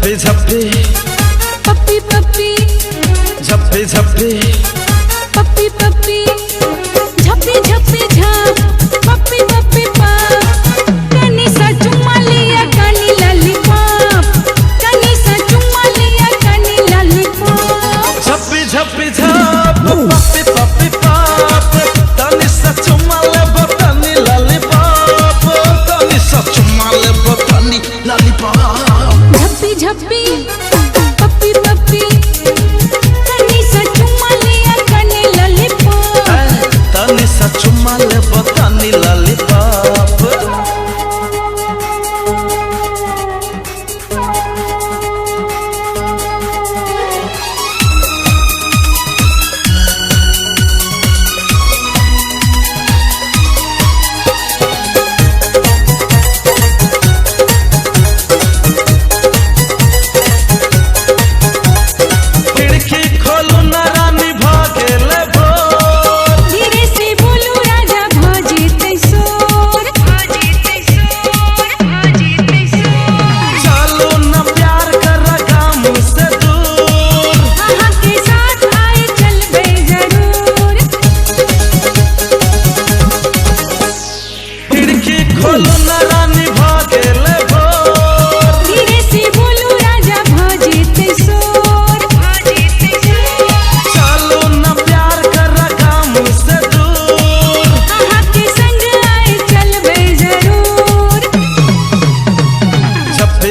झप्पी झप्पी पप्पी पप्पी झप्पी झप्पी पप्पी पप्पी झप्पी झप्पी झप पप्पी पप्पी पप कनी सा चुम्मा लिया कनी लॉलीपॉप कनी सा चुम्मा लिया कनी लॉलीपॉप झप्पी झप्पी झप पप्पी पप्पी पप तनी सा चुम्मा ले तनी लॉलीपॉप तनी सा चुम्मा ले तनी लॉलीपॉप झप्पी झप्पी पप्पी पप्पी कनी सा चुम्मा लिया कनी लॉलीपॉप तनी सा चुम्मा ले तनी लॉलीपॉप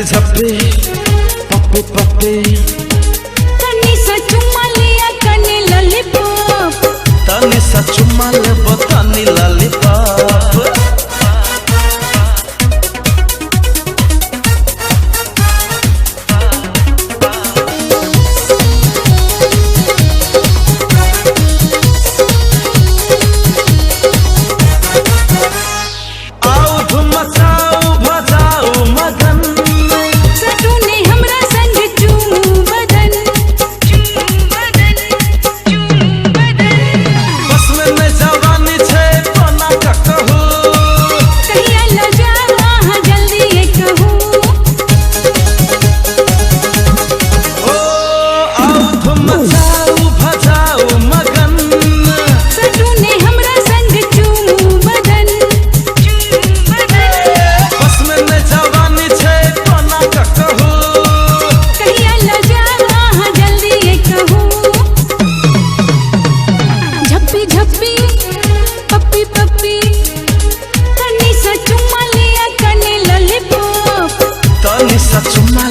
झप्पी पप्पी पप्पी कनी सा चुम्मा लिया कनी लॉलीपॉप तनी सा चुम्मा ले तनी लॉलीपॉप आओ धूम मचाओ भजाओ मगन सटूने हमरा संग चूमू बदन बस में न जवानी छे कोना का कहू कहिया ल जाओ हाँ जल्दी ये कहूँ ओ आओ धूम मचाओ भजाओ मगन सटूने हमरा संग चूमू बदन बस में न जवानी छे कोना का कहू कहिया ल जाओ हाँ जल्दी ये कहूँ झप्पी झप्पी पप्पी पप्पी कनी सा चुम्मा लिया कनी लॉलीपॉप तनी सा चुम्मा